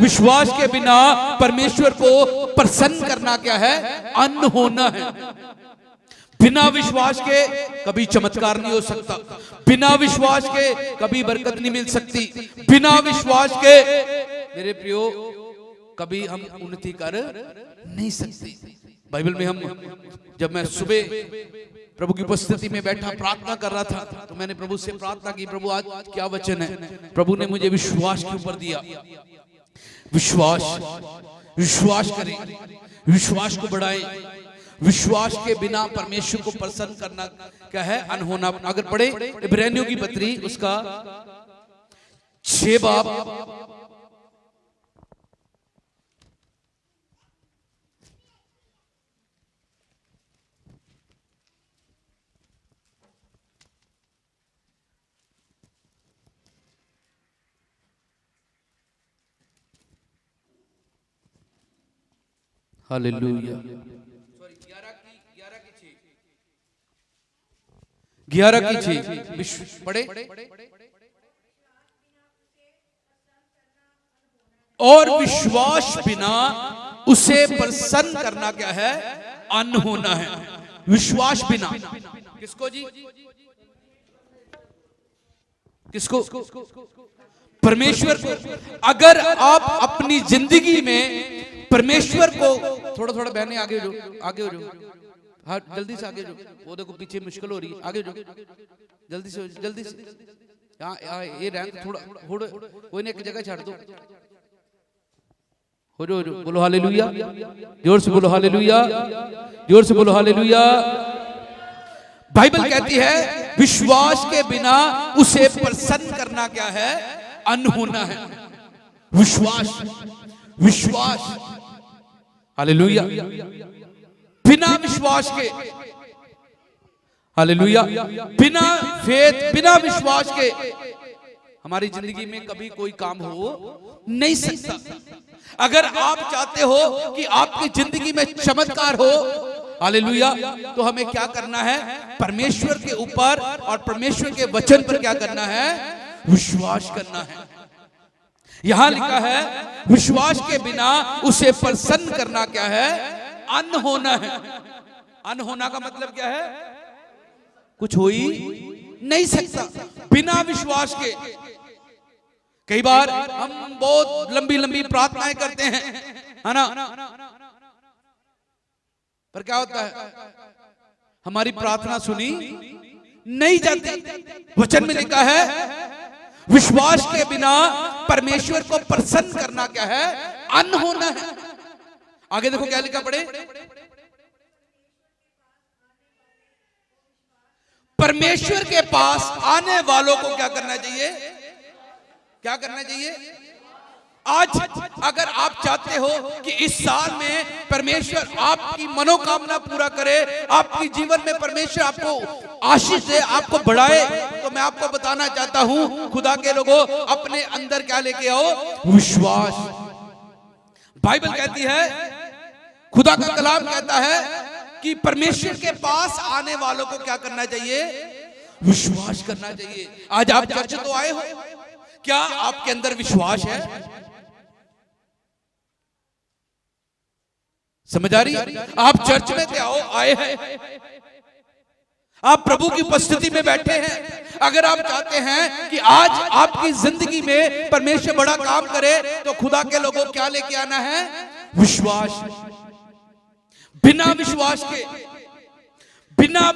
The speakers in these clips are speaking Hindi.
विश्वास के बिना परमेश्वर को प्रसन्न करना क्या है? अन्न होना है। बिना विश्वास के कभी चमत्कार नहीं हो सकता, बिना विश्वास के कभी बरकत नहीं मिल सकती, बिना विश्वास के मेरे प्रियो कभी हम उन्नति कर नहीं सकते। बाइबल में जब मैं सुबह प्रभु की उपस्थिति में बैठा प्रार्थना कर रहा था तो मैंने प्रभु से प्रार्थना की, प्रभु आज क्या वचन है? प्रभु ने मुझे विश्वास के ऊपर दिया। विश्वास करें, विश्वास को बढ़ाएं। विश्वास के बिना परमेश्वर को प्रसन्न करना क्या है? अनहोना। अगर पढ़े इब्रानियों की पत्री उसका 6 बाब हालेलुया 11 की 6 पढ़े। और विश्वास बिना उसे प्रसन्न करना क्या है? अन्न होना है। विश्वास बिना किसको जी? किसको? परमेश्वर को। अगर आप अपनी जिंदगी में परमेश्वर को थोड़ा थोड़ा बहने आगे हो जाओ, आगे हो जाओ, हाँ जल्दी से आगे जो, वो देखो पीछे मुश्किल हो रही है, आगे जो जल्दी से जल्दी से। यहाँ ये रहने थोड़ा थोड़ा कोई नहीं, एक जगह छाड़ दो। हो जो बोलो हालेलुया, जोर से बोलो हालेलुया, जोर से बोलो हालेलुया। बाइबल कहती है विश्वास के बिना उसे प्रसन्न करना क्या है? अन्न होना है। विश्वास, विश्वास, हालेलुया। बिना विश्वास के, हालेलुया, बिना फेथ, बिना विश्वास के हमारी जिंदगी में कभी कोई काम हो नहीं सकता। अगर आप चाहते हो कि आपकी जिंदगी में चमत्कार हो, हालेलुया, तो हमें क्या करना है? परमेश्वर के ऊपर और परमेश्वर के वचन पर क्या करना है? विश्वास करना है। यहां लिखा है विश्वास के बिना उसे प्रसन्न करना क्या है? अन्न होना है। अन्न होना का मतलब क्या है? कुछ हो ही नहीं सकता बिना विश्वास के। कई बार हम बहुत लंबी लंबी प्रार्थनाएं करते हैं, है ना, पर क्या होता है? हमारी प्रार्थना सुनी नहीं जाती। वचन में लिखा है विश्वास के बिना परमेश्वर को प्रसन्न करना क्या है? अन्न होना है। आगे देखो क्या लिखा, पढ़े। परमेश्वर के पास आने वालों को क्या करना चाहिए? क्या करना चाहिए? आज अगर आप चाहते हो कि इस साल में परमेश्वर आपकी मनोकामना पूरा करे, आपकी जीवन में परमेश्वर आपको आशीष दे, आपको बढ़ाए, तो मैं आपको बताना चाहता हूं खुदा के लोगों, अपने अंदर क्या लेके आओ? विश्वास। बाइबल कहती है, खुदा का कलाम कहता है कि परमेश्वर के पास आने वालों को क्या करना चाहिए? विश्वास करना चाहिए। आज आप चर्च तो आए हो, क्या आपके अंदर विश्वास है? समझ आ रही? आप चर्च में तो आए हैं, आप प्रभु की उपस्थिति में बैठे हैं। अगर आप चाहते हैं कि आज आपकी जिंदगी में परमेश्वर बड़ा काम करे, तो खुदा के लोगों क्या लेके आना है? विश्वास। बिना विश्वास के, बिना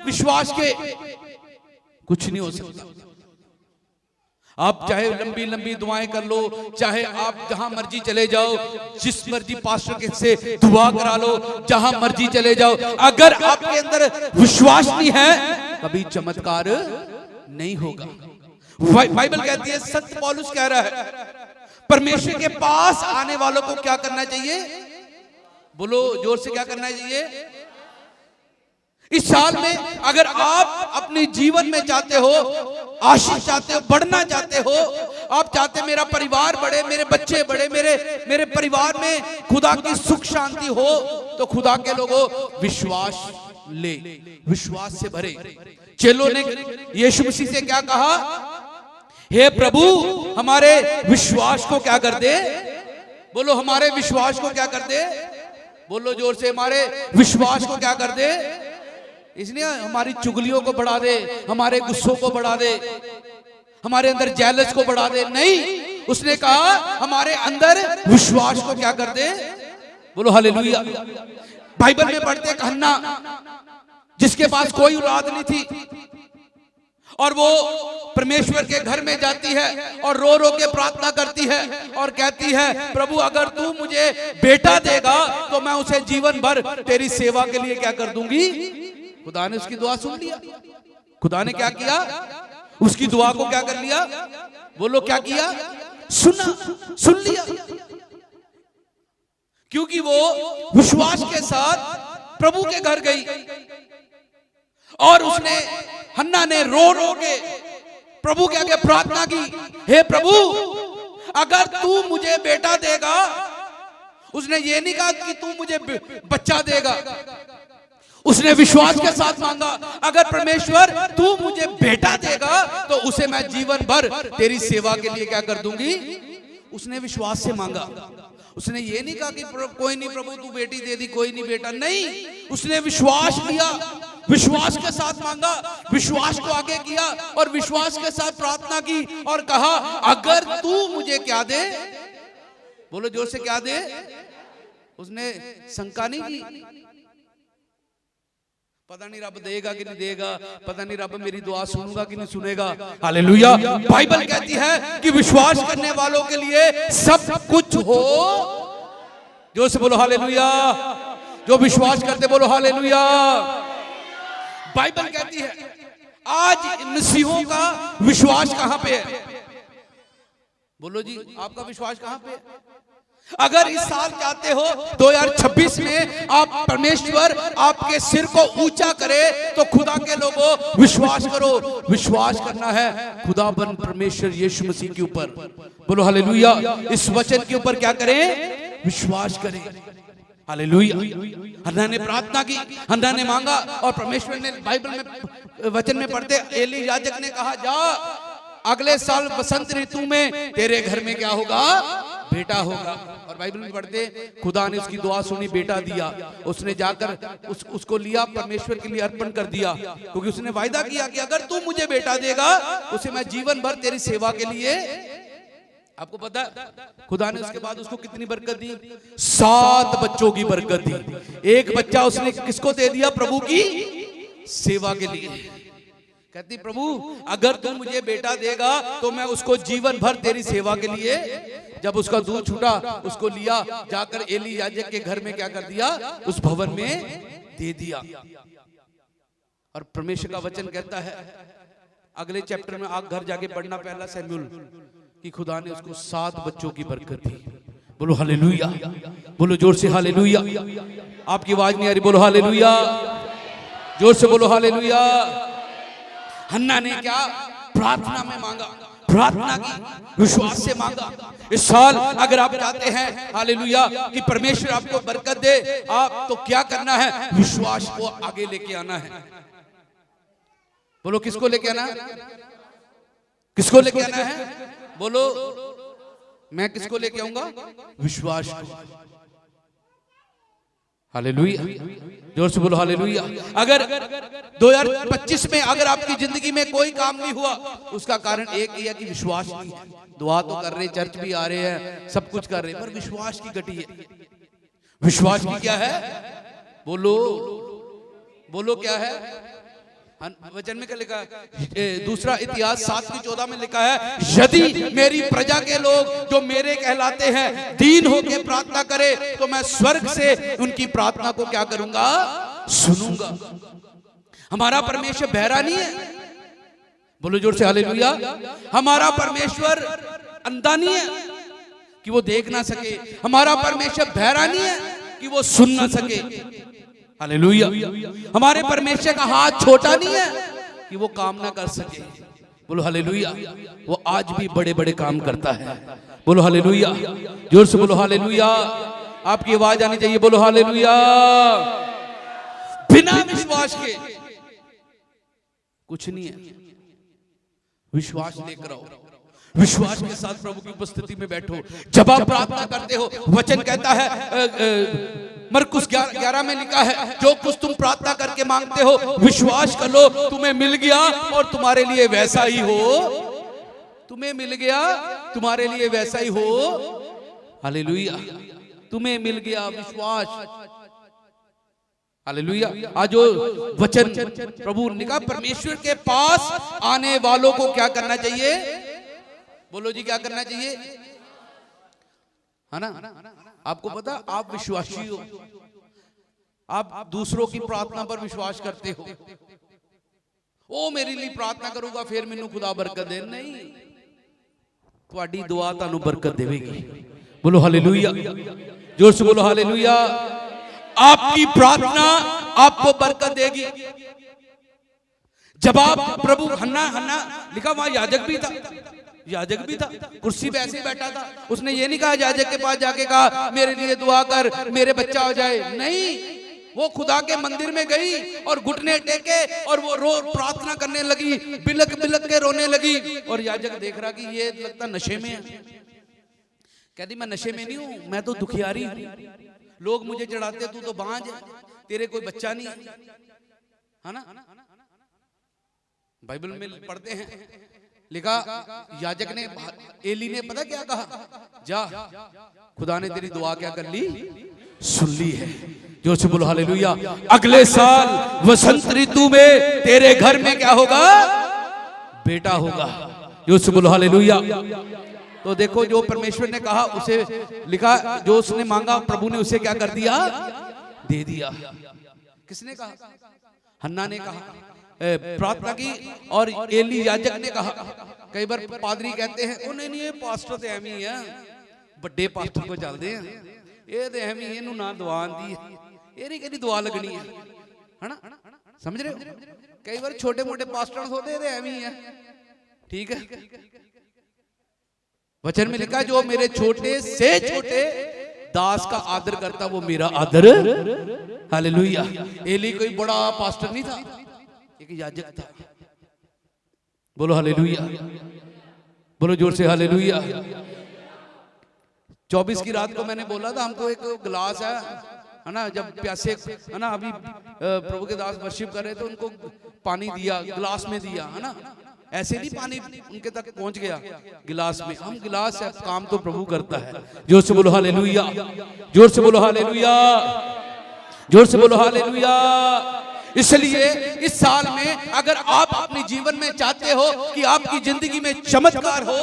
विश्वास के कुछ नहीं हो सकता। आप चाहे लंबी लंबी दुआएं कर लो, चाहे आप जहां मर्जी चले जाओ, जिस मर्जी पास्टर के से दुआ करा लो, जहां मर्जी चले जाओ, अगर आपके अंदर विश्वास नहीं है कभी चमत्कार नहीं होगा। बाइबल कहती है, संत पौलुस कह रहा है, परमेश्वर के पास आने वालों को क्या करना चाहिए? बोलो जोर से, क्या करना चाहिए? इस साल में अगर आप अपने जीवन में चाहते हो, आशीष चाहते हो, बढ़ना चाहते हो, आप चाहते मेरा परिवार बढ़े, मेरे बच्चे बढ़े, मेरे परिवार में खुदा की सुख शांति हो, तो खुदा के लोगों विश्वास ले, विश्वास से भरे। चेलों ने यीशु मसीह से क्या कहा? हे प्रभु, हमारे विश्वास को क्या कर दे? बोलो हमारे विश्वास को क्या कर दे, बोलो जोर से, हमारे विश्वास को क्या कर दे। इसलिए हमारी चुगलियों को बढ़ा दे, हमारे गुस्सों को बढ़ा दे, हमारे अंदर जेलस को बढ़ा दे, नहीं, उसने कहा हमारे अंदर विश्वास को क्या कर दे। बोलो हालेलुया। बाइबल में पढ़ते एक हन्ना जिसके पास कोई औलाद नहीं थी, और वो परमेश्वर के घर में जाती है और रो रो के प्रार्थना करती है और कहती है, प्रभु अगर तू मुझे बेटा देगा तो मैं उसे जीवन भर तेरी सेवा के लिए क्या कर दूंगी। खुदा ने उसकी दुआ सुन लिया। खुदा ने क्या किया, उसकी दुआ को क्या कर लिया, बोलो क्या किया, सुन लिया। क्योंकि वो विश्वास के साथ प्रभु के घर गई और उसने, हन्ना ने रो रो के प्रभु के आगे प्रार्थना की, हे प्रभु अगर तू मुझे बेटा देगा। उसने ये नहीं कहा कि तू मुझे बच्चा देगा, उसने विश्वास के साथ मांगा, अगर परमेश्वर तू मुझे बेटा देगा तो उसे मैं जीवन भर तेरी सेवा के लिए क्या कर दूंगी। उसने विश्वास से मांगा। उसने ये नहीं कहा कि कोई नहीं प्रभु तू बेटी दे दी, कोई नहीं बेटा, नहीं, उसने विश्वास लिया, विश्वास के साथ मांगा, विश्वास को आगे किया और विश्वास के साथ प्रार्थना की और कहा अगर तू मुझे क्या दे, बोलो जोर से, क्या दे। उसने शंका नहीं की, पता नहीं रब देगा कि नहीं देगा, पता नहीं रब मेरी दुआ सुनेगा कि नहीं सुनेगा। हालेलुया। बाइबल कहती है कि विश्वास करने वालों के लिए सब कुछ हो। जो से बोलो हालेलुया। जो विश्वास करते बोलो हालेलुया। बाइबल कहती है आज मसीहों का विश्वास कहां पे है, बोलो जी आपका विश्वास कहां पे है। अगर इस साल चाहते हो 2026 में आप परमेश्वर आपके सिर को ऊंचा करे तो खुदा के लोगों विश्वास करो। विश्वास करना है खुदा बन परमेश्वर यीशु मसीह के ऊपर, बोलो हालेलुया। इस वचन के ऊपर क्या करें, विश्वास करें। हालेलुया। हन्ना ने प्रार्थना की, हन्ना ने मांगा और परमेश्वर ने, बाइबल में वचन में पढ़ते एली याजक ने कहा जा अगले साल बसंत ऋतु में तेरे घर में क्या होगा, बेटा होगा। और बाइबल में पढ़ते खुदा ने उसकी दुआ सुनी, बेटा दिया। उसने जाकर उसको लिया, परमेश्वर के लिए अर्पण कर दिया, क्योंकि उसने वायदा किया कि अगर तू मुझे बेटा देगा उसे मैं जीवन भर तेरी सेवा के लिए। आपको पता खुदा ने उसके बाद उसको कितनी बरकत दी, 7 बच्चों की बरकत दी। एक बच्चा उसने किसको दे दिया, प्रभु की सेवा के लिए। कहती प्रभु अगर तू मुझे बेटा देगा तो मैं उसको जीवन भर तेरी सेवा के लिए। जब उसका दूध छूटा उसको लिया जाकर एली याजक के घर में क्या कर दिया, उस भवन में दे दिया। और परमेश्वर का वचन कहता है अगले चैप्टर में आप घर जाके पढ़ना, पहला शमूएल, कि खुदा ने उसको 7 बच्चों की बरकत दी। बोलो हालेलुया। बोलो जोर से हालेलुया। आपकी आवाज नहीं आ रही, बोलो हालेलुया। जोर से बोलो हालेलुया। हन्ना ने क्या, प्रार्थना में मांगा, प्रार्थना की, विश्वास से मांगा। इस साल अगर आप चाहते हैं हालेलुया कि परमेश्वर आपको बरकत दे, आप तो क्या करना है, विश्वास को आगे लेके आना है। बोलो किसको लेके आना, किसको लेके आना है, बोलो मैं किसको लेके आऊंगा, विश्वास को। हालेलुया। जोर से बोलो हालेलुया। अगर 2025 में अगर आपकी जिंदगी में कोई काम नहीं हुआ, उसका कारण एक ही है कि विश्वास नहीं है। दुआ तो कर रहे, चर्च भी आ रहे हैं, सब कुछ कर रहे हैं, पर विश्वास की घटी है। विश्वास की क्या है, बोलो बोलो क्या है। वचन में क्या लिखा है, दूसरा इतिहास 7:14 में लिखा है, यदि मेरी प्रजा के लोग जो मेरे कहलाते हैं दीन होके प्रार्थना करे तो मैं स्वर्ग से उनकी प्रार्थना को क्या करूंगा, सुनूंगा। हमारा परमेश्वर बहरा नहीं है, बोलो जोर से हालेलुया। हमारा परमेश्वर अंधा नहीं है कि वो देख ना सके, हमारा परमेश्वर बहरा नहीं है कि वो सुन ना सके। हालेलुया। हमारे परमेश्वर का हाथ छोटा नहीं है कि वो काम ना कर सके। बोलो हालेलुया। वो आज भी बड़े बड़े काम करता है। बोलो हालेलुया। जोर से बोलो हालेलुया। आपकी आवाज आनी चाहिए, बोलो हालेलुया। बिना विश्वास के कुछ नहीं है, विश्वास लेकर आओ। विश्वास के साथ प्रभु की उपस्थिति में बैठो। जब आप प्रार्थना करते हो, वचन कहता है मरकुस 11 में लिखा है, जो कुछ तुम प्रार्थना करके मांगते हो विश्वास कर लो तुम्हें मिल गया और तुम्हारे लिए वैसा ही हो। तुम्हें मिल गया, तुम्हारे लिए वैसा ही हो। हालेलुया, तुम्हें मिल गया विश्वास। हालेलुया। आज जो वचन प्रभु ने कहा, परमेश्वर के पास आने वालों को क्या करना चाहिए? बोलो जी, क्या करना चाहिए? है ना? आपको पता, आप विश्वासी हो, आप दूसरों की प्रार्थना पर विश्वास करते हो। ओ मेरे लिए प्रार्थना करूंगा फिर मैनू खुदा बरकत दे। नहीं, तुम्हारी दुआ तानू बरकत देवेगी। बोलो हालेलुया, जोर से बोलो हालेलुया। आपकी प्रार्थना आपको बरकत देगी। जब आप प्रभु हन्ना लिखा, वहां याजक भी था, याजक भी था, कुर्सी पे ऐसे ही बैठा था। उसने ये नहीं कहा याजक के पास जाके कहा मेरे लिए दुआ कर, मेरे बच्चा हो जाए। नहीं, वो खुदा के मंदिर में गई और घुटने टेके और वो रो प्रार्थना करने लगी, बिलक बिलक के रोने लगी। और याजक देख रहा कि ये लगता नशे में है। कहती मैं नशे में नहीं हूं, मैं तो दुखियारी हूं। लोग मुझे चढ़ाते, तू तो बांझ है, तेरे कोई बच्चा नहीं है ना? बाइबल में पढ़ते हैं, लिखा याजक ने, एली ने पता क्या कहा? जा, खुदा ने तेरी दुआ क्या कर ली? सुन ली है। जो से बोलो हालेलुया। अगले साल वसंत ऋतु में तेरे घर में क्या होगा? बेटा होगा। जो से बोलो हालेलुया। तो देखो, जो परमेश्वर ने कहा उसे लिखा, जो उसने मांगा प्रभु ने उसे क्या कर दिया? दे दिया। किसने कहा? हन्ना ने कहा, प्रार्थना की। और एली याजक ने कहा। कई बार पादरी कहते हैं उन्हें नहीं, ये पास्टर तो एम ही है, बड़े पास्टर को चलते हैं, ये तो एम ही, इनू ना दुआ आंदी है, ये कहती दुआ लगनी है ना? समझ रहे हो? कई बार छोटे मोटे पास्टर होते हैं एम ही है। ठीक है, वचन में लिखा, जो मेरे छोटे से छोटे दास का आदर करता वो मेरा आदर। हालेलुया। एली कोई बड़ा पास्टर नहीं था, एक याजक था। बोलो हालेलुया, बोलो जोर से हालेलुया। 24 की रात को मैंने बोला था, हमको एक गिलास है ना, जब प्यासे है ना, अभी प्रभु के दास वर्शिप कर रहे थे, उनको पानी दिया, गिलास में दिया, है ना? ऐसे नहीं पानी उनके तक पहुंच गया, गिलास में। हम गिलास है, काम तो प्रभु करता है। जोर से बोलो हालेलुया, जोर से बोलो हालेलुया, जोर से बोलो हालेलुया। इसलिए इस साल में अगर आप अपने जीवन में चाहते हो कि आपकी जिंदगी में चमत्कार हो,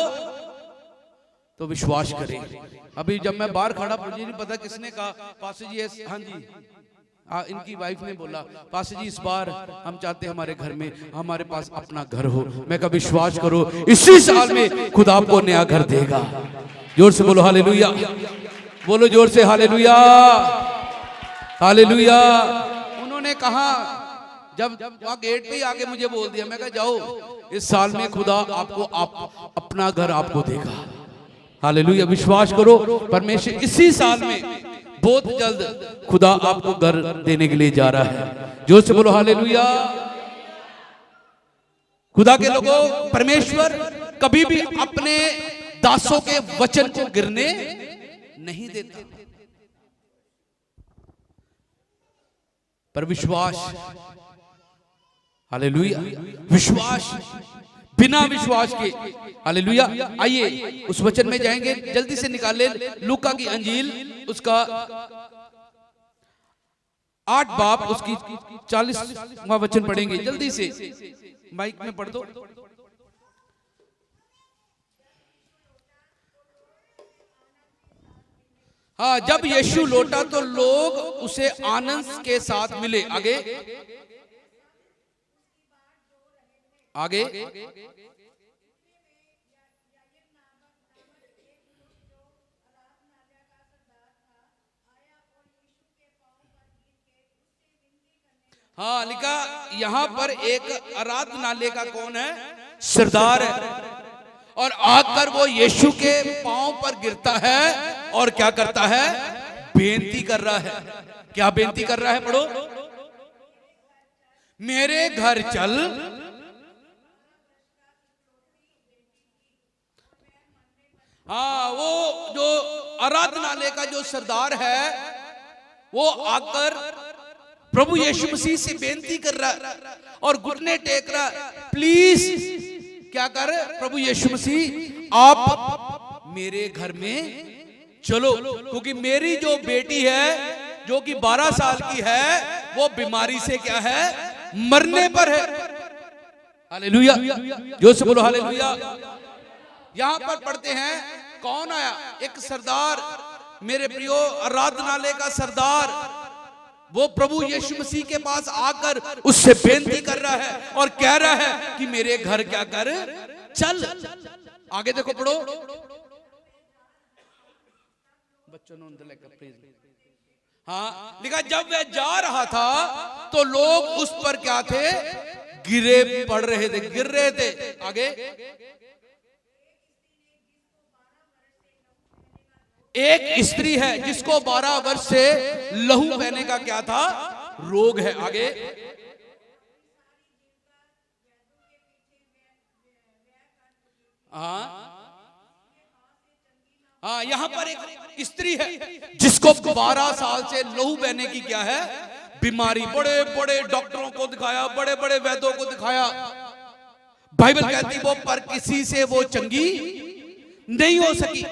तो विश्वास करें। अभी जब मैं बाहर खड़ा, मुझे नहीं पता किसने कहा, पास्टर जी, हाँ जी, इनकी वाइफ ने बोला, पास्टर जी इस बार हम चाहते हैं हमारे घर में, हमारे पास अपना घर हो। मैं कहा विश्वास करो, इसी साल में खुदा आपको नया घर देगा। जोर से बोलो हालेलुया, बोलो जोर से हालेलुया, हालेलुया। उन्होंने कहा, जब वहां गेट पे ही आके मुझे बोल दिया, मैं कहा जाओ, इस साल में खुदा आपको अपना घर आपको देगा। हालेलुया। विश्वास करो, परमेश्वर इसी साल में बहुत जल्द खुदा आपको घर देने के लिए जा रहा है। जोर से बोलो हालेलुया। खुदा के लोगों, परमेश्वर कभी भी अपने दासों के वचन को गिरने नहीं देता, पर विश्वास, हालेलुया, विश्वास, बिना विश्वास के, हालेलुया। आइए उस वचन में जाएंगे, जल्दी से निकाल ले, लूका की अंजील, उसका 8 बाब, उसकी 40वां वचन पढ़ेंगे। जल्दी से माइक में पढ़ दो। हाँ, जब यीशु लौटा तो लोग उसे आनंद के साथ मिले। आगे आगे, हाँ लिखा, यहां पर एक आराधनालय का कौन है? सरदार है। और आकर वो यीशु के पांव पर गिरता है और क्या करता है? बेनती कर रहा है। क्या बेनती कर रहा है? पढ़ो, मेरे घर चल। हाँ, वो जो आराधनालय का जो सरदार है वो आकर प्रभु यीशु मसीह से बेनती कर रहा और घुटने टेक रहा, प्लीज क्या कर प्रभु यीशु मसीह आप मेरे घर में चलो, क्योंकि मेरी जो बेटी है जो कि 12 साल की है वो बीमारी से क्या है, मरने पर है। हालेलुया, जो से बोलो हालेलुया। यहां पर पढ़ते हैं कौन आया, एक सरदार, मेरे प्रियो आराधनालय का सरदार, वो प्रभु यीशु मसीह के पास आकर उससे बेनती कर रहा है और कह रहा है कि मेरे घर क्या कर चल। आगे देखो, पढ़ो। बच्चों ने हाँ लिखा, जब वह जा रहा था तो लोग उस पर क्या थे, गिरे पड़ रहे थे, गिर रहे थे। आगे, एक स्त्री है जिसको 12 वर्ष से लहू बहने का क्या था, रोग है। आगे, हाँ यहां पर एक स्त्री है जिसको 12 साल से लहू बहने की क्या है, बीमारी। बड़े बड़े डॉक्टरों को दिखाया, बड़े बड़े वैद्यों को दिखाया, बाइबल कहती वो पर किसी से वो चंगी नहीं हो सकी,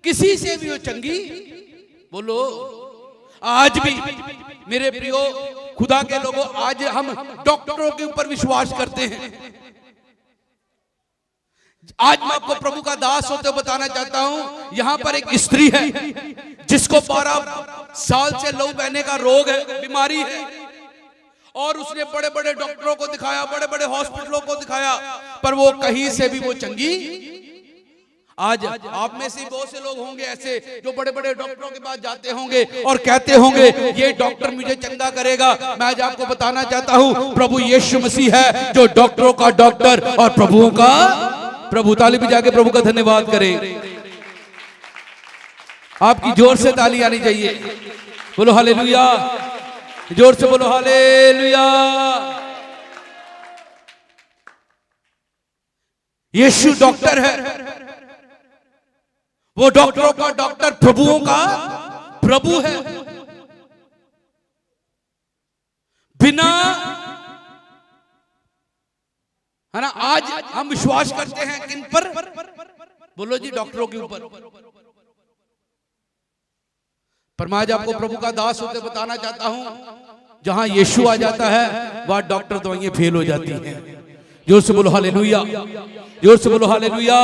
किसी से भी वो चंगी। बोलो, आज भी मेरे प्रियो खुदा के लोगों, आज हम डॉक्टरों के ऊपर विश्वास करते हैं। आज मैं आपको प्रभु का दास होते बताना चाहता हूं, यहां पर एक स्त्री है जिसको 12 साल से लहू बहने का रोग है, बीमारी है, और उसने बड़े बड़े डॉक्टरों को दिखाया, बड़े बड़े हॉस्पिटलों को दिखाया, पर वो कहीं से भी वो चंगी। आज आप में से बहुत से लोग होंगे ऐसे जो बड़े बड़े डॉक्टरों के पास जाते होंगे और कहते होंगे ये डॉक्टर मुझे चंगा करेगा। मैं आज आपको बताना चाहता हूं, प्रभु यीशु मसीह है जो डॉक्टरों का डॉक्टर और प्रभुओं का प्रभु। ताली भी जाके प्रभु का धन्यवाद करें। आपकी जोर से ताली आनी चाहिए। बोलो हालेलुया, जोर से बोलो हालेलुया। यीशु डॉक्टर है, वो डॉक्टरों का डॉक्टर, प्रभुओं का प्रभु है। बिना, है ना, आज हम विश्वास करते हैं किन पर, बोलो जी, डॉक्टरों के ऊपर। पर मैं आज आपको प्रभु का दास होते बताना चाहता हूं, जहां यीशु आ जाता है वहां डॉक्टर दवाइयां फेल हो जाती हैं। जोर से बोलो हालेलुया, जोर से बोलो हालेलुया।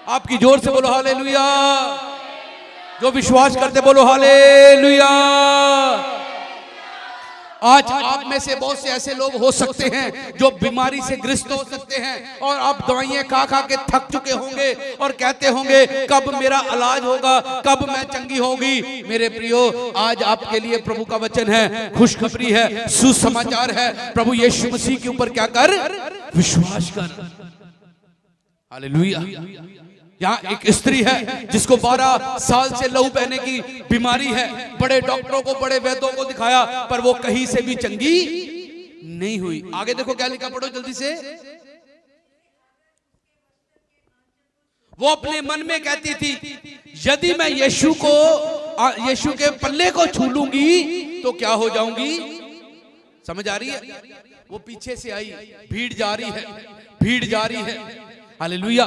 आपकी जोर से बोलो हालेलुया। जो विश्वास करते बोलो हालेलुया। आज आप में से बहुत से ऐसे लोग हो सकते हैं जो बीमारी से ग्रस्त हो सकते हैं और आप दवाइयां खा खा के थक चुके होंगे और कहते होंगे कब मेरा इलाज होगा, कब मैं चंगी होगी। मेरे प्रियो, आज आपके लिए प्रभु का वचन है, खुशखबरी है, सुसमाचार है। प्रभु यीशु मसीह के ऊपर क्या कर, विश्वास कर। हालेलुया। यहाँ एक स्त्री है जिसको 12 साल से लहू बहने की बीमारी है, बड़े डॉक्टरों को, बड़े वैद्यों को दिखाया, पर वो कहीं से भी चंगी नहीं हुई। आगे देखो क्या लिखा, पढ़ो जल्दी से। वो अपने मन में कहती थी, यदि मैं यीशु के पल्ले को छू लूंगी तो क्या हो जाऊंगी। समझ आ रही है? वो पीछे से आई, भीड़ जा रही है, भीड़ जा रही है। हालेलुया।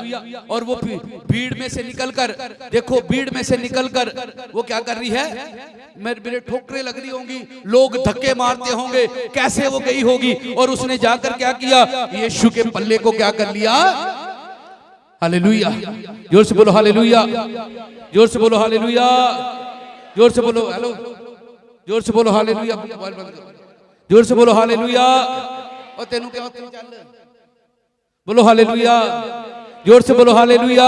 और वो भीड़ में से निकलकर, देखो भीड़ में से निकलकर वो क्या कर रही है, मेरे ठोकरें लग रही होंगी, लोग धक्के मारते होंगे, कैसे वो गई होगी और उसने जाकर क्या किया, यीशु के पल्ले को क्या कर लिया। हालेलुया। जोर से बोलो हालेलुया, जोर से बोलो हालेलुया, जोर से बोलो हेलो, जोर से बोलो हालेलुया, जोर से बोलो हालेलुया। और तेनू क्या चल, बोलो हालेलुया, जोर से बोलो हालेलुया।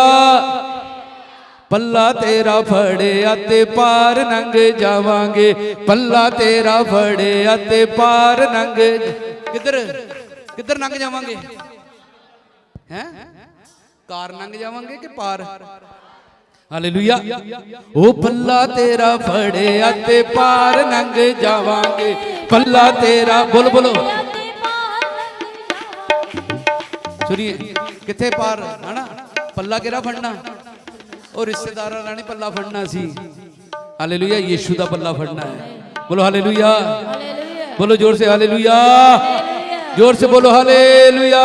पल्ला तेरा फड़े आते पार नंग जावांगे, पल्ला तेरा फड़े आते पार नंग। किधर किधर नंग जावांगे, हैं? कार नंग जावांगे कि पार। हालेलुया। ओ पल्ला तेरा फड़े आते पार नंग जावांगे, पल्ला तेरा, बोलो बोलो, सुनिए, किथे पार, है ना, पल्ला केरा फड़ना, और रिश्तेदार रानी पल्ला फड़ना सी। हालेलुया, यीशु दा पल्ला फड़ना है। बोलो हालेलुया, बोलो जोर से हालेलुया, जोर से बोलो हालेलुया।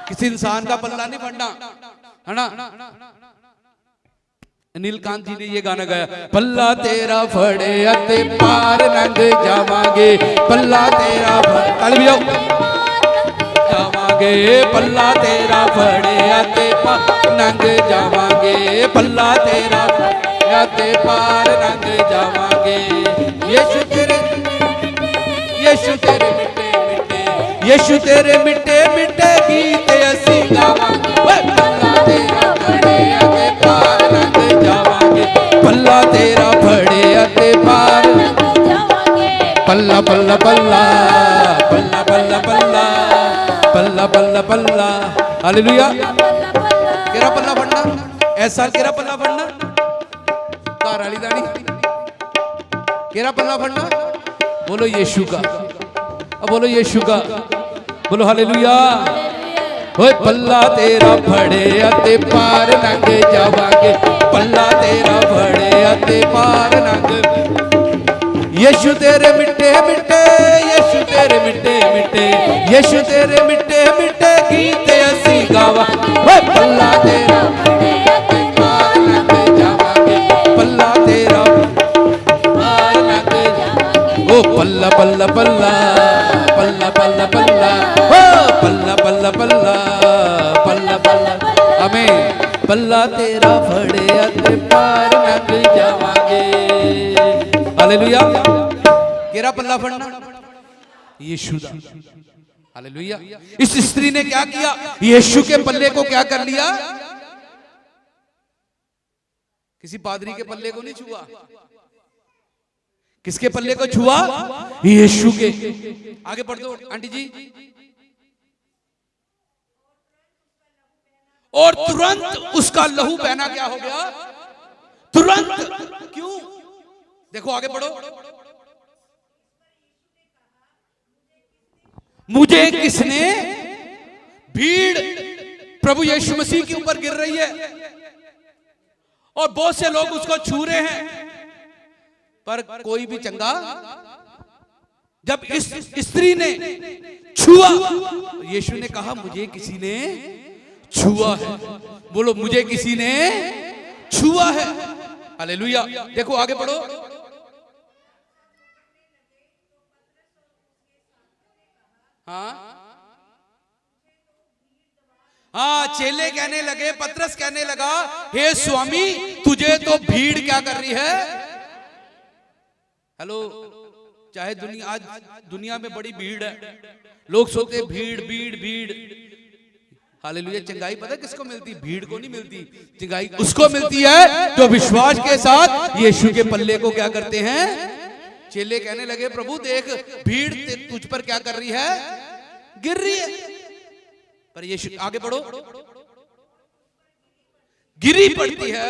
किसी इंसान का पल्ला नहीं फड़ना, है ना। नीलकांत जी ने ये गाना गाया, पल्ला तेरा फड़े अते पार लंघ जावांगे, पल्ला तेरा फड़े जावांगे, पल्ला तेरा फड़े अते पार लंघ जावांगे, पल्ला तेरा फड़े अते पार लंघ जावांगे। यीशु तेरे मिट्टे मिट्टे, यीशु तेरे मिट्टे मिट्टे गीत असीं गावांगे, पल्ला तेरा फड़े अते पार लंघ जावांगे, पल्ला तेरा फड़े अते पार पल्ला पल्ला पल्ला पल्ला पल्ला पल्ला पल्ला पल्ला पल्ला। हालेलुया। केरा पल्ला फड़ना, ऐसा केरा पल्ला फड़ना, कार वाली दाढ़ी केरा पल्ला फड़ना। बोलो यीशु का, अब बोलो यीशु का, बोलो हालेलुया। ओए पल्ला तेरा फड़े अते पार लंघ जावांगे, पल्ला तेरा फड़े अते पार लंघ। यीशु तेरे मिट्टे मिट्टे, यीशु तेरे मिट्टे मिट्टे, यीशु तेरे मिट्टे मिट्टे गीत असीं गावा। ओए पल्ला तेरा फड़े अते पार लंघ जावांगे, पल्ला तेरा पार लंघ जावांगे। ओ पल्ला पल्ला पल्ला पल्ला पल्ला पल्ला, ओ पल्ला पल्ला पल्ला पल्ला पल्ला। हमें पल्ला तेरा फड़े अते पार लंघ जावांगे। हालेलुया। केरा पल्ला फड़ना, यीशु दा। हालेलुया। इस स्त्री ने क्या किया, यीशु के पल्ले को क्या कर लिया। किसी पादरी के पल्ले को नहीं छुआ, किसके पल्ले को छुआ, यीशु के। आगे पढ़ दो आंटी जी। और तुरंत उसका लहू बहना क्या हो गया, तुरंत। क्यों, देखो आगे पढ़ो। मुझे किसने, भीड़ प्रभु यीशु मसीह के ऊपर गिर रही है और बहुत से लोग उसको छू रहे हैं, पर कोई भी चंगा। जब इस स्त्री ने छुआ, यीशु ने कहा मुझे किसी ने छुआ है। बोलो मुझे किसी ने छुआ है। हालेलुया। देखो आगे पढ़ो। हाँ, चेले कहने लगे, पतरस कहने लगा, हे स्वामी तुझे तो भीड़ क्या कर रही है। हेलो, चाहे दुनिया, आज दुनिया में बड़ी भीड़ है, लोग सोचते भीड़ भीड़ भीड़। हालेलुया। चंगाई पता किसको मिलती, भीड़ को नहीं मिलती, चंगाई उसको मिलती है जो विश्वास के साथ यीशु के पल्ले को क्या करते हैं। चेले कहने लगे, प्रभु देख भीड़ तुझ पर क्या कर रही है, गिर रही है। पर यीशु, आगे बढ़ो। गिरी पड़ती है।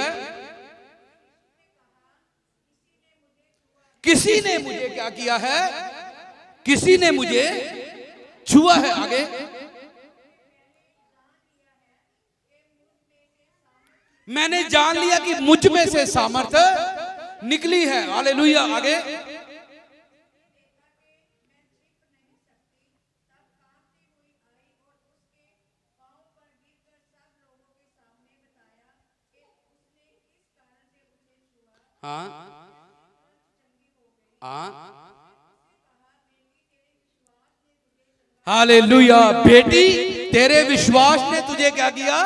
किसी ने मुझे क्या किया है, किसी ने मुझे छुआ है। आगे, मैंने जान लिया कि मुझ में से सामर्थ्य निकली है। हालेलुया। आगे, हाँ हालेलुया। बेटी तेरे विश्वास ने तुझे क्या किया।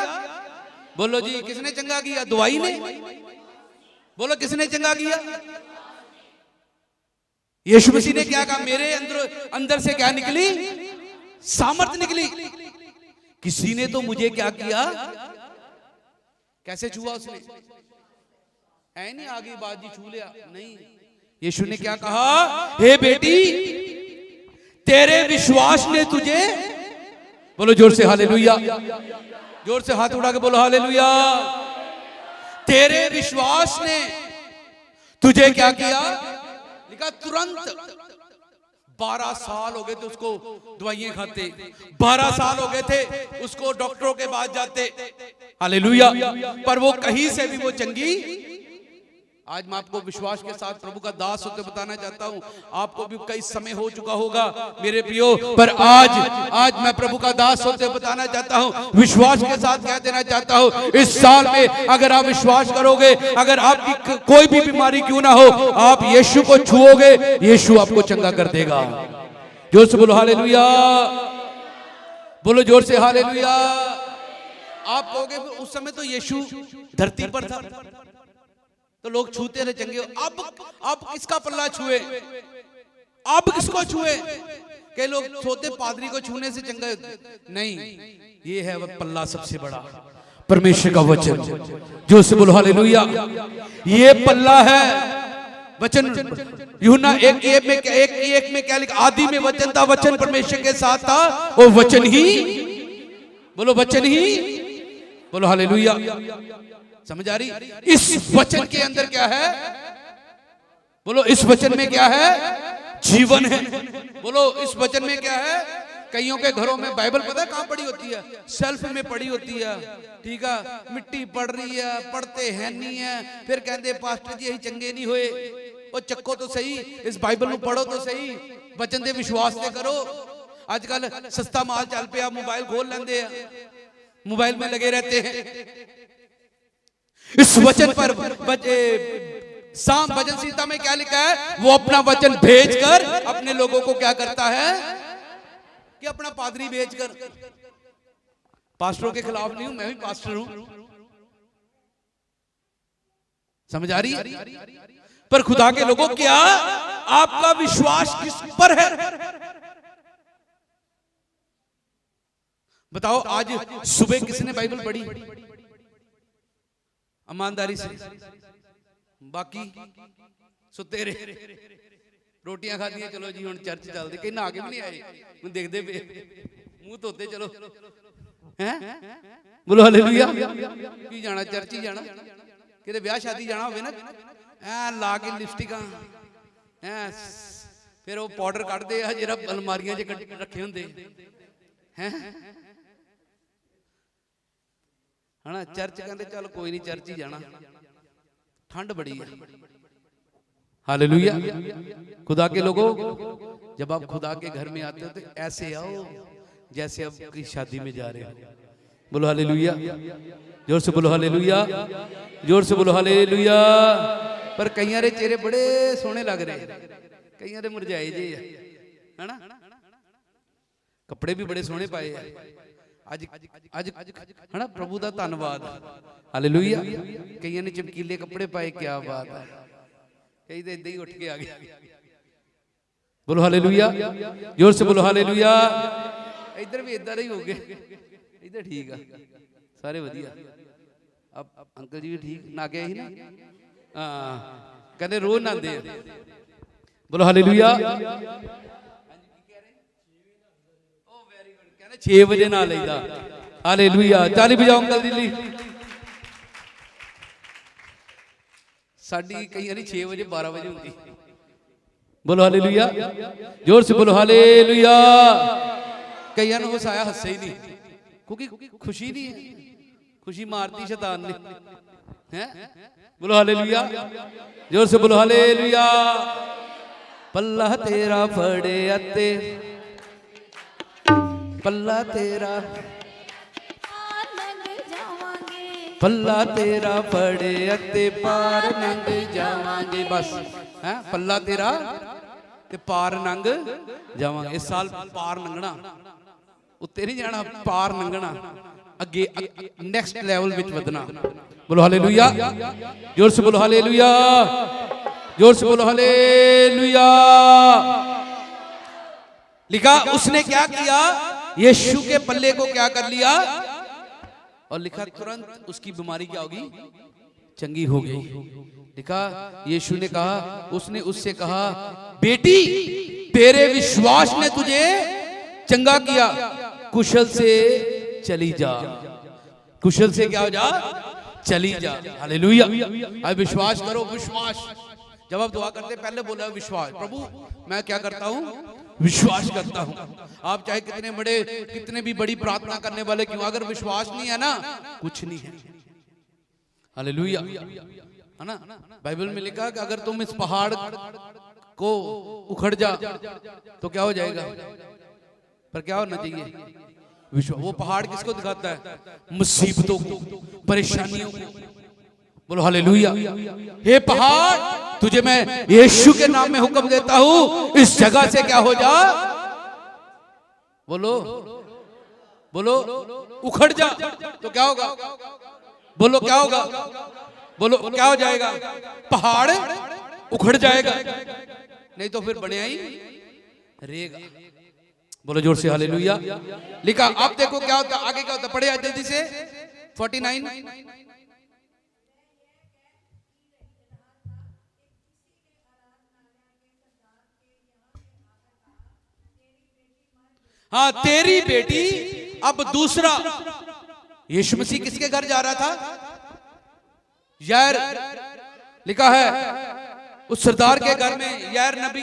बोलो जी, किसने चंगा किया, दवाई ने। बोलो किसने चंगा किया, यीशु मसीह ने क्या कहा, मेरे अंदर से क्या निकली, सामर्थ निकली। किसी ने तो मुझे क्या किया, कैसे छुआ उसने, है नहीं आगे बात जी, छू लिया नहीं। यीशु ने क्या कहा, हे बेटी तेरे विश्वास ने तुझे, बोलो जोर से हालेलुया, जोर से हाथ उठा के बोलो हालेलुया। तेरे विश्वास ने तुझे क्या किया, लिखा तुरंत 12 साल हो गए थे उसको दवाइयां खाते, 12 साल हो गए थे उसको डॉक्टरों के पास जाते, हालेलुया, पर वो कहीं से भी वो चंगी। आज मैं आपको विश्वास के साथ प्रभु का दास होते बताना चाहता हूं, आपको भी कई समय हो चुका होगा मेरे प्रियो, पर आज मैं प्रभु का दास होते बताना चाहता हूं, विश्वास के साथ कह देना चाहता हूं, इस साल में अगर आप विश्वास करोगे, अगर आपकी कोई भी बीमारी क्यों ना हो, आप यीशु को छुओगे, यीशु आपको चंगा कर देगा। जोर से बोलो हालेलुया, बोलो जोर से हालेलुया। आप कहोगे उस समय तो यीशु धरती पर था तो लोग छूते थे चंगे, अब किसका पल्ला छुए, अब किसको छुए? कई लोग सोते पादरी को छूने से चंगा नहीं, ये है वह पल्ला सबसे बड़ा, परमेश्वर का वचन। जो से बोलो हालेलुया, ये पल्ला है वचन। यूहन्ना 1:1 में क्या लिखा? आदि में वचन था, वचन परमेश्वर के साथ था, वो वचन ही, बोलो वचन ही, बोलो हालेलुया। समझ आ रही? इस वचन के अंदर क्या है? बोलो इस वचन में क्या है? जीवन है। बोलो इस वचन में क्या है? कईयों के घरों में बाइबल पता है कहां पड़ी होती है? सेल्फ में पड़ी होती है, ठीक है, मिट्टी पड़ रही है, पढ़ते हैं नहीं है, फिर कहते पास्टर जी यही चंगे नहीं हुए। वो चक्को तो सही, इस बाइबल में पढ़ो तो सही, वचन दे विश्वास ते करो। आजकल सस्ता माल चल पे, मोबाइल खोल लेंदे हैं, मोबाइल में लगे रहते हैं। इस वचन पर साम भजन संहिता में क्या लिखा है? वो अपना वचन भेजकर अपने लोगों को क्या करता है कि अपना पादरी भेजकर। पास्टरों के खिलाफ नहीं हूं, मैं भी पास्टर हूं, समझ आ रही है? पर खुदा के लोगों, क्या आपका विश्वास किस पर है? बताओ, आज सुबह किसने बाइबल पढ़ी ईमानदारी से? बाकी सुते रहे, रोटियां खादियां, चलो जी हुण चर्च चलदे, कहीं नहा के भी नहीं आए, देखते पे मुंह धोते चलो हैं, बोलो हालेलुया। की जाना चर्च ही जाना, किते ब्याह शादी जाना होवे ना, ऐ ला के लिपस्टिकां हैं, फिर वो पाउडर कढ़दे आ जेड़ा अलमारियां च रखे हुंदे हैं, है ना। चर्च कहते चल कोई नहीं, चर्च ही जाना, ठंड बड़ी है। हालेलुया। खुदा के लोगों, जब आप खुदा के घर में आते हो तो ऐसे आओ जैसे आप की शादी में जा रहे हो। बोलो हालेलुया, जोर से बोलो हालेलुया, जोर से बोलो हालेलुया। पर कईयां दे चेहरे बड़े सोहने लग रहे, कईयां दे मुरझाए जे है ना, कपड़े भी बड़े सोहने पाए हैं आज है ना। प्रभु का धन्यवाद, हालेलुया। कईयां ने चमकीले कपड़े पाए, क्या बात है। कई तो इदां ही उठ के आ गए, बोलो हालेलुया, जोर से बोलो हालेलुया। इधर भी इधर ही हो गए, इधर ठीक है, सारे वधिया। अब अंकल जी भी ठीक ना गए ही ना, हाँ कहते रोज नहाते हैं, बोलो हालेलुया। 6 बजे ना लेदा, हालेलुया। 40 बजाओ अंकल जी ली। साडी कई बारी 6 बजे 12 बजे होती, बोलो हालेलुया, जोर से बोलो हालेलुया। कईयां नूं हसाया, हसे ही नहीं, क्योंकि खुशी नहीं है, खुशी मारती शैतान ने, हैं। बोलो हालेलुया, जोर से बोलो हालेलुया। पल्ला तेरा फड़े अते, पल्ला तेरा, पल्ला तेरा फड़े अते पार नंग जावांगे। बस है, पल्ला तेरा ते पार नंग जावांगे। इस साल पार नंगना, उत्ते नहीं जाना, पार नंगना, अगे नेक्स्ट लेवल विच वधना। बोलो हालेलुया, जोर से बोलो हालेलुया, जोर से बोलो हालेलुया। लिखा उसने क्या किया, यीशु के पल्ले को क्या कर लिया, और लिखा तुरंत उसकी बीमारी क्या होगी, चंगी हो गई। लिखा यीशु ने कहा, उसने उससे कहा, बेटी तेरे विश्वास ने तुझे चंगा किया, कुशल से चली जा। कुशल से क्या हो जा, चली जा। हालेलुया। अब विश्वास करो, विश्वास। जब आप दुआ करते पहले बोला विश्वास। प्रभु मैं क्या करता हूं, विश्वास करता हूं। आप चाहे कितने भी बड़ी प्रार्थना करने वाले क्यों, अगर विश्वास नहीं है ना, कुछ नहीं है। हालेलुया, है ना। बाइबल में लिखा कि अगर तुम इस पहाड़ को उखड़ जा तो क्या हो जाएगा, पर क्या होना चाहिए, विश्वास। वो पहाड़ किसको दिखाता है, मुसीबतों को, परेशानियों को। बोलो हालेलुया। हे पहाड़, तुझे मैं यीशु के नाम में हुक्म देता हूं, इस जगह से क्या हो जा, बोलो बोलो, उखड़ जा तो क्या होगा, बोलो क्या होगा, बोलो क्या हो जाएगा, पहाड़ उखड़ जाएगा, नहीं तो फिर बने ही रहेगा। बोलो जोर से हालेलुया। लिखा, आप देखो क्या होता, आगे क्या होता, पढ़े जल्दी से 49। हाँ, तेरी बेटी, अब दूसरा, यीशु मसीह किसके घर जा रहा था, यार, लिखा है उस सरदार के घर में, यार नबी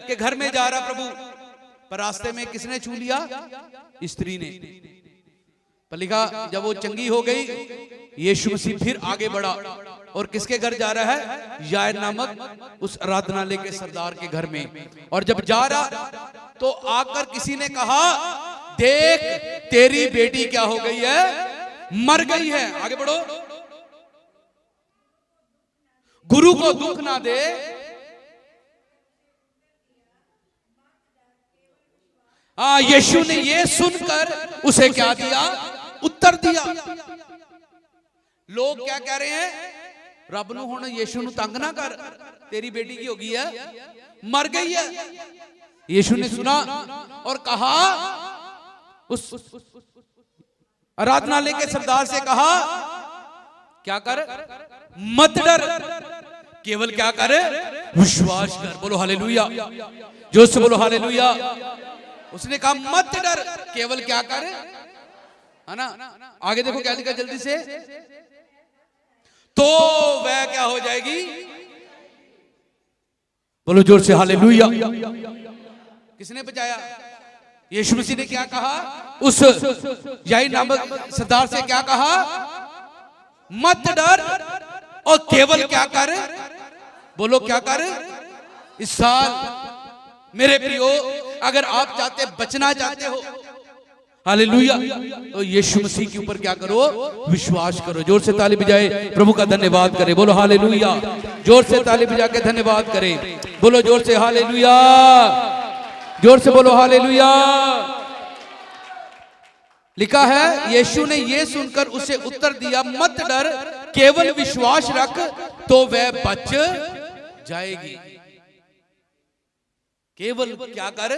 के घर में जा रहा प्रभु, पर रास्ते में किसने छू लिया, स्त्री ने। पर लिखा जब वो चंगी हो गई, यीशु मसीह फिर आगे बढ़ा और किसके घर जा रहा है, यार नामक उस आराधनालय के सरदार के घर में। और जब जा रहा तो आकर किसी ने कहा, देख तेरी बेटी क्या हो गई है, मर गई है। आगे बढ़ो। गुरु को दुख ना दे, यीशु ने ये सुनकर उसे क्या दिया, उत्तर दिया। लोग क्या कह रहे हैं, रब नू हुण यीशु नू तंग ना कर, तेरी बेटी की हो गई है, मर गई है। यीशु ने सुना और कहा, उस आराधनालय के सरदार से कहा, क्या कर, मत डर, केवल क्या कर, विश्वास कर। बोलो हालेलुया, जोर से बोलो हालेलुया। उसने कहा मत डर, केवल क्या कर, है ना। आगे देखो क्या लिखा जल्दी से, तो वह क्या हो जाएगी, बोलो जोर से हालेलुया। किसने बचाया, यीशु मसीह ने क्या कहा, उस याई नामक सरदार से क्या कहा, मत डर और केवल क्या कर, बोलो क्या कर। इस साल मेरे प्रियो, अगर आप चाहते, बचना चाहते हो, हालेलुया, तो यीशु मसीह के ऊपर क्या करो, विश्वास करो। जोर से ताली बजाए प्रभु का धन्यवाद करें। बोलो हालेलुया, जोर से ताली बजा के धन्यवाद करें। बोलो जोर से हालेलुया, जोर से बोलो हालेलुया। लिखा है, यीशु ने यह सुनकर उसे उत्तर दिया, मत डर, केवल विश्वास रख तो वह बच जाएगी। केवल क्या कर,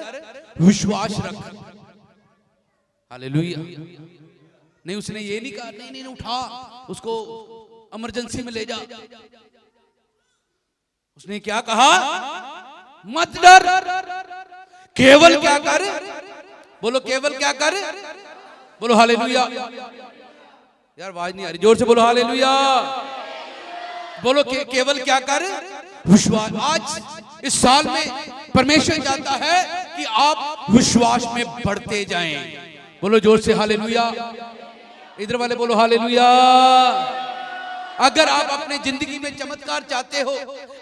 विश्वास रख। हालेलुया। नहीं, उसने ये नहीं कहा, नहीं नहीं उठा उसको इमरजेंसी में ले जा। उसने क्या कहा, मत डर, केवल क्या कर, बोलो केवल क्या कर, बोलो हालेलुया। यार आवाज नहीं आ रही, जोर से बोलो हालेलुया। बोलो केवल क्या कर, विश्वास। आज इस साल में परमेश्वर चाहता है कि आप विश्वास में बढ़ते जाएं। बोलो जोर से हालेलुया। इधर वाले बोलो हालेलुया। अगर आप अपने जिंदगी में चमत्कार चाहते हो,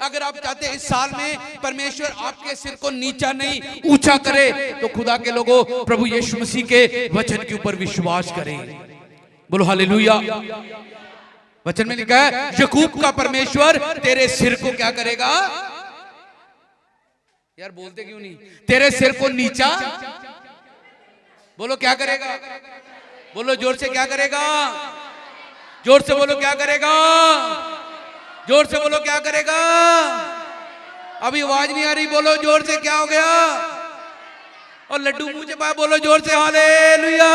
अगर आप चाहते हैं इस साल में परमेश्वर आपके सिर को नीचा नहीं ऊंचा करे, तो खुदा के लोगों, प्रभु यीशु मसीह के वचन के ऊपर विश्वास करें। बोलो हालेलुया। वचन में लिखा है, याकूब का परमेश्वर तेरे सिर को क्या करेगा, यार बोलते क्यों नहीं, तेरे सिर को नीचा, बोलो क्या करेगा, बोलो जोर से क्या करेगा, जोर से बोलो क्या करेगा, जोर से बोलो क्या करेगा। अभी आवाज नहीं आ रही, बोलो जोर से क्या हो गया। और लड्डू मुंह पाया, बोलो जोर से हालेलुया।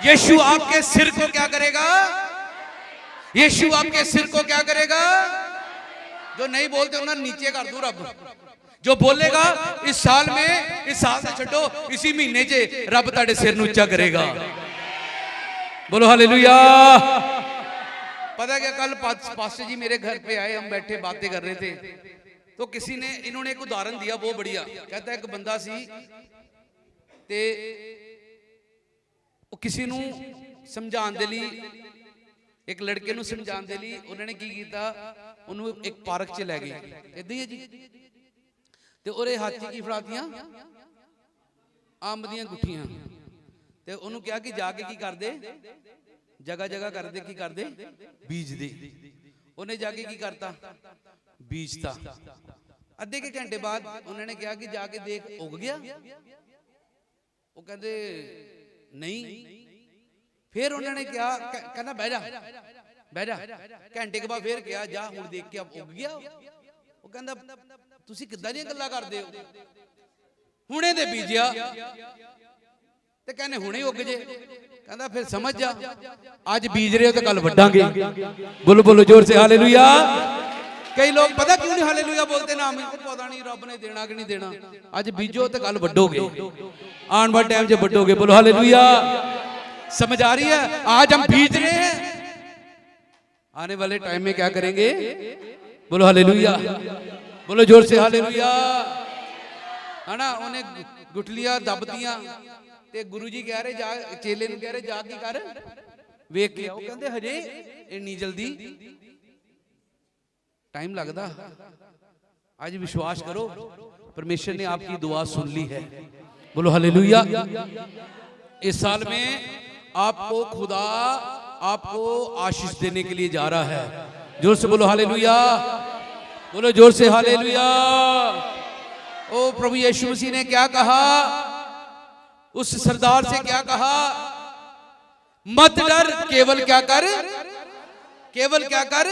यीशु आपके सिर को क्या करेगा, यीशु आपके सिर को क्या करेगा। जो नहीं बोलते उन्हें नीचे कर दूं रब। जो बोलेगा इस साल में, इस साल से छो, इसी महीने से रब ताड़े सिर नूं ऊंचा करेगा। बोलो हालेलुया। पता क्या, कल पास्टर जी मेरे घर पे आए, हम बैठे बातें कर रहे थे, तो किसी ने, इन्होंने एक उदाहरण दिया बहुत बढ़िया। कहता है एक बंदा सी ते किसी नू समझाने दे लई, एक लड़के नू समझाने दे लई उन्होंने की कीता, उन्होंने एक पार्क च लै गए, इदां ही है जी। ते ओरे हाथ च की फड़ातियां, अंब दियां गुठियां। ते उन्होंने कहा कि जाके की कर दे, जगह जगह कर दे, की कर दे, बीज दे। उन्हें जाके की करता, बीजता। अद्धे के घंटे बाद उन्होंने कहा कि जाके देख उग गया। वो कहते नहीं। फिर उन्होंने क्या कहना, बह जा बह जा। घंटे के बाद फिर क्या, जा हुण देख के अब उग गया। वो कहता तुसी किद्दां दियां गल्लां करदे हो, हुणे दे बीजिया ते कहने हुणे उग जे। कहता फिर समझ जा, आज बीज रहे हो तो कल वड्डांगे। बोलो बोलो जोर से हालेलुया। कई लोग पता क्यों नहीं हालेलुया बोलते ना, हमें को पता नहीं रब ने देना कि नहीं देना। आज बीजो तो कल वड्डोगे, आने वाले टाइम से वड्डोगे। बोलो हालेलुया। समझ आ रही है? आज हम बीज रहे हैं, आने वाले टाइम में क्या करेंगे? बोलो हालेलुया। बोलो जोर से हालेलुया। है ना, उन्हें गुठलियां दबदियां ते गुरु जी कह रहे जा, चेले ने कह रहे जा की कर वेख के आओ। कहते हजे इन्नी जल्दी टाइम लगता। आज विश्वास करो, परमेश्वर ने आपकी दुआ सुन ली है। बोलो हालेलुया। इस साल में आपको खुदा आपको आशीष देने के लिए जा रहा है। जोर से बोलो हालेलुया। बोलो जोर से हालेलुया। ओ प्रभु यीशु मसीह ने क्या कहा, उस सरदार से क्या कहा? मत डर, केवल क्या कर, केवल क्या कर,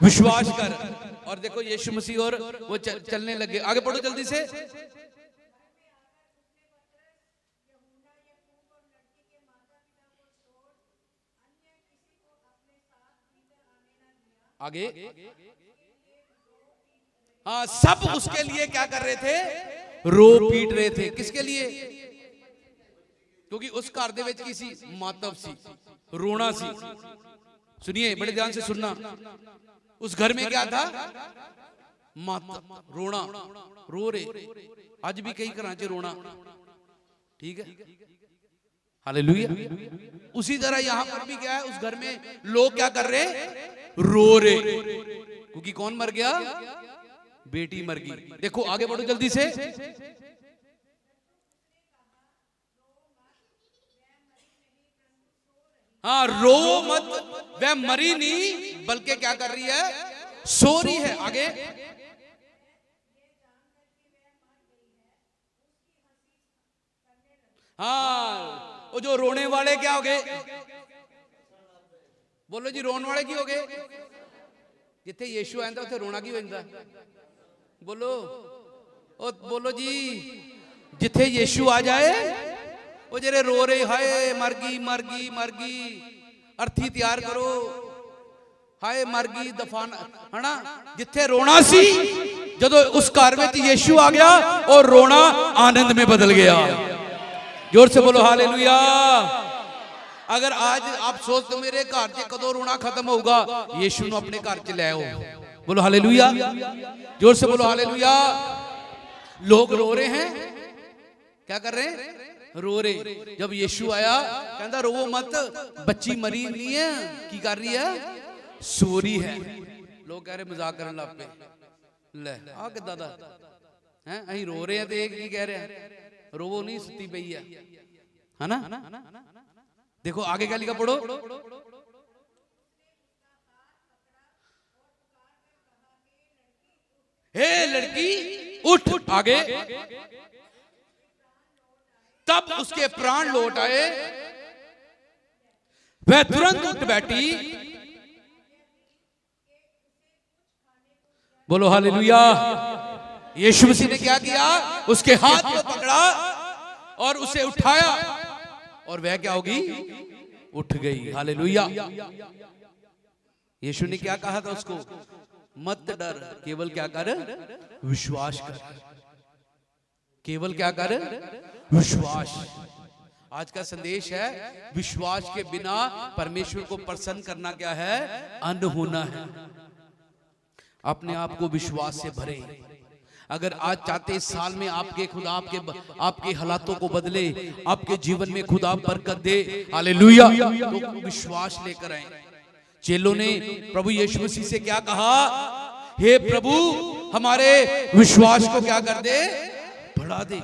विश्वास कर। और देखो यीशु मसीह और वो चलने लगे। आगे पढ़ो जल्दी से। आगे हाँ, सब उसके लिए क्या कर रहे थे? रो पीट रहे थे। किसके लिए? क्योंकि उस घर दे विच की सी? मातम सी, रोना सी। सुनिए बड़े ध्यान से सुनना। उस घर में क्या था? मातम, रोना, रो रहे। आज भी कई घरां च रोना, ठीक है, हालेलुया। उसी तरह यहां पर भी क्या है? उस घर में लोग क्या कर रहे? रो रहे। क्योंकि कौन मर गया? बेटी मर गई। देखो आगे बढ़ो जल्दी से। हाँ, रो मत, वह मरी नहीं बल्कि क्या कर रही है? सो रही है। आगे हाँ, वो जो रोने वाले क्या हो गए? बोलो जी, रोने वाले की हो गए? जिथे यीशु आंदा उथे रोना की होंदा? बोलो ओ बोलो जी, जिथे यीशु आ जाए वो जेरे रो रहे, हाय मर गई मर गई मर गई, अर्थी तैयार करो, हाय मर गई दफान, है ना। जिथे रोना सी, जदों उस घर में यीशु आ गया और रोना आनंद में बदल गया। जोर से बोलो हालेलुया। अगर आज आप सोचते हो मेरे घर से कदों रोना खत्म होगा, यीशु ने अपने घर च ले आओ। बोलो हालेलुया। जोर से बोलो हालेलुया। लोग रो रहे हैं, क्या कर रहे हैं? रो रहे। जब यीशु आया कहता रो मत, बच्ची मरी नहीं है, की कर रही है? सो रही है। लोग कह रहे मजाक करने लग पे, ले आ किदां दा हैं, अहीं रो रहे हैं ते की कह रहे हैं? रोवो नहीं, सुती पई है ना। देखो आगे क्या लिखा, पढ़ो। हे लड़की उठ। आगे तब उसके प्राण लौट आए, वह तुरंत उठ बैठी। बोलो हालेलुया। यीशु मसीह ने क्या किया? उसके हाथ को पकड़ा और उसे उठाया, और वह क्या होगी? उठ गई। हालेलुया। यीशु ने क्या कहा था उसको? मत डर, केवल क्या कर? विश्वास कर। केवल क्या कर? विश्वास। आज का संदेश है, विश्वास के बिना परमेश्वर को प्रसन्न करना क्या है? अनहोना है। अपने आप को विश्वास से भरे। अगर आज चाहते इस साल में आपके खुदा आपके हालातों को बदले, आपके जीवन में खुदा बरकत दे, हालेलुया, तो विश्वास लेकर आए। चेलों ने प्रभु यीशु मसीह से क्या कहा? हे प्रभु, हमारे विश्वास को क्या कर दे? बढ़ा दे।